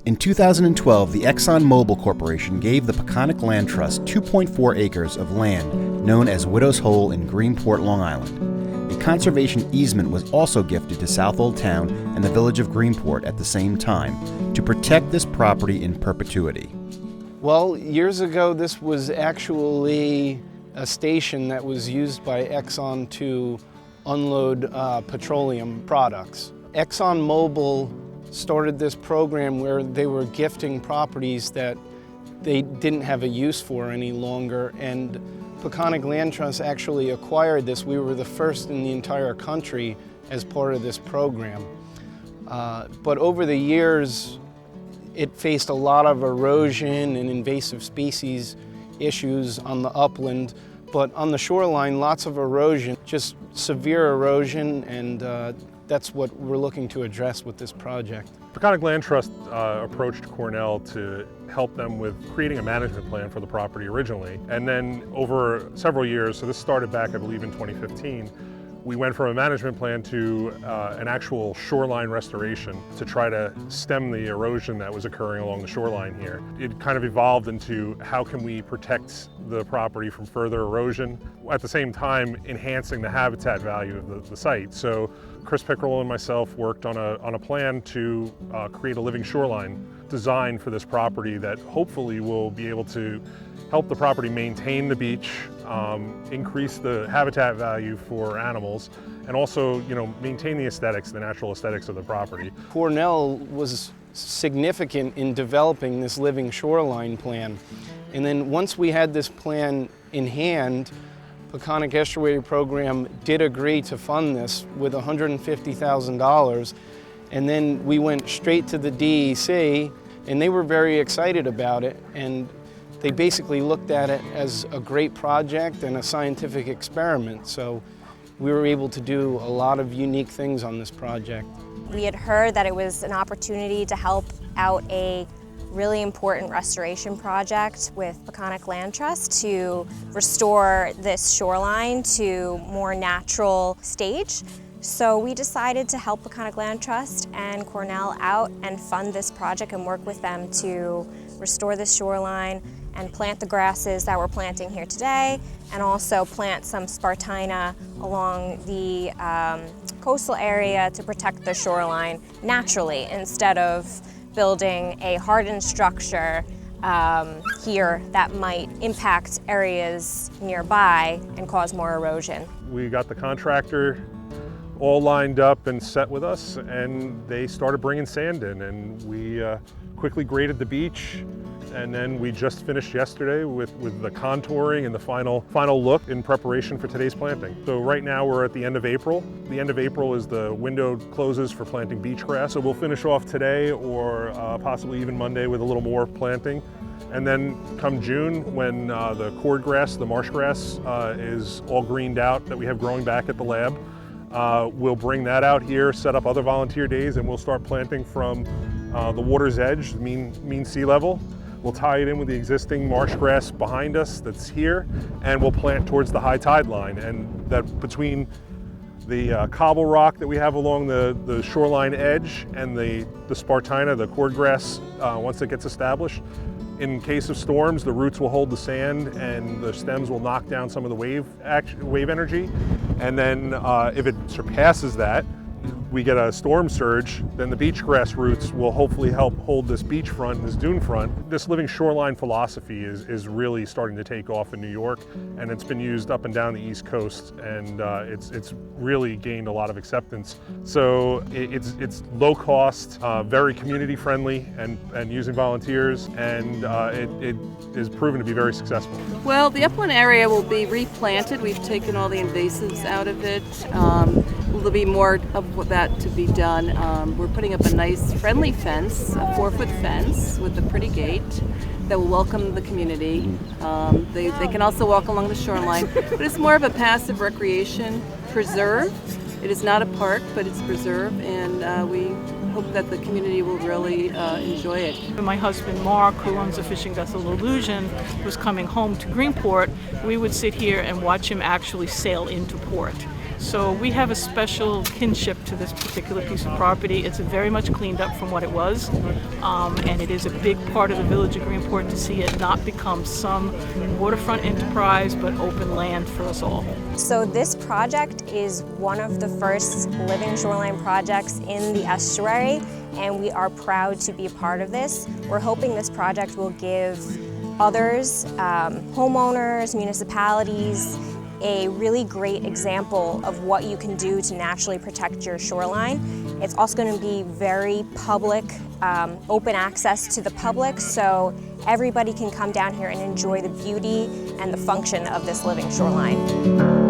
In 2012, the ExxonMobil Corporation gave the Peconic Land Trust 2.4 acres of land known as Widow's Hole in Greenport, Long Island. A conservation easement was also gifted to South Old Town and the village of Greenport at the same time to protect this property in perpetuity. Well, years ago, this was actually a station that was used by Exxon to unload petroleum products. ExxonMobil started this program where they were gifting properties that they didn't have a use for any longer, and Peconic Land Trust actually acquired this. We were the first in the entire country as part of this program. But over the years, it faced a lot of erosion and invasive species issues on the upland, but on the shoreline, lots of erosion, just severe erosion, and that's what we're looking to address with this project. Peconic Land Trust approached Cornell to help them with creating a management plan for the property originally. And then over several years, so this started back, I believe, in 2015, we went from a management plan to an actual shoreline restoration to try to stem the erosion that was occurring along the shoreline here. It kind of evolved into how can we protect the property from further erosion, at the same time enhancing the habitat value of the site. So Chris Pickerel and myself worked on a plan to create a living shoreline design for this property that hopefully will be able to help the property maintain the beach, increase the habitat value for animals, and also, maintain the aesthetics, the natural aesthetics of the property. Cornell was significant in developing this living shoreline plan. And then once we had this plan in hand, Peconic Estuary Program did agree to fund this with $150,000. And then we went straight to the DEC, and they were very excited about it. And they basically looked at it as a great project and a scientific experiment. So we were able to do a lot of unique things on this project. We had heard that it was an opportunity to help out a really important restoration project with Peconic Land Trust to restore this shoreline to more natural stage. So we decided to help Peconic Land Trust and Cornell out and fund this project and work with them to restore the shoreline and plant the grasses that we're planting here today, and also plant some spartina along the coastal area to protect the shoreline naturally instead of building a hardened structure here that might impact areas nearby and cause more erosion. We got the contractor all lined up and set with us, and they started bringing sand in, and we quickly graded the beach. And then we just finished yesterday with the contouring and the final look in preparation for today's planting. So right now we're at the end of April. The end of April is the window closes for planting beach grass. So we'll finish off today or possibly even Monday with a little more planting. And then come June, when the cordgrass, the marsh grass, is all greened out that we have growing back at the lab, we'll bring that out here, set up other volunteer days, and we'll start planting from the water's edge, mean sea level. We'll tie it in with the existing marsh grass behind us that's here, and we'll plant towards the high tide line. And that between the cobble rock that we have along the shoreline edge and the spartina, the cordgrass, once it gets established, in case of storms, the roots will hold the sand and the stems will knock down some of the wave energy. And then if it surpasses that, we get a storm surge, then the beach grass roots will hopefully help hold this beach front, this dune front. This living shoreline philosophy is really starting to take off in New York, and it's been used up and down the East Coast, and it's really gained a lot of acceptance. So it's low cost, very community friendly, and using volunteers, and it is proven to be very successful. Well, the upland area will be replanted. We've taken all the invasives out of it. There'll be more of that to be done. We're putting up a nice friendly fence, a 4-foot fence with a pretty gate that will welcome the community. They can also walk along the shoreline, but it's more of a passive recreation preserve. It is not a park, but it's preserve, and we hope that the community will really enjoy it. My husband Mark, who owns a fishing vessel Illusion, was coming home to Greenport. We would sit here and watch him actually sail into port. So we have a special kinship to this particular piece of property. It's very much cleaned up from what it was, and it is a big part of the village of Greenport to see it not become some waterfront enterprise, but open land for us all. So this project is one of the first Living Shoreline projects in the estuary, and we are proud to be a part of this. We're hoping this project will give others, homeowners, municipalities, a really great example of what you can do to naturally protect your shoreline. It's also going to be very public, open access to the public, so everybody can come down here and enjoy the beauty and the function of this living shoreline.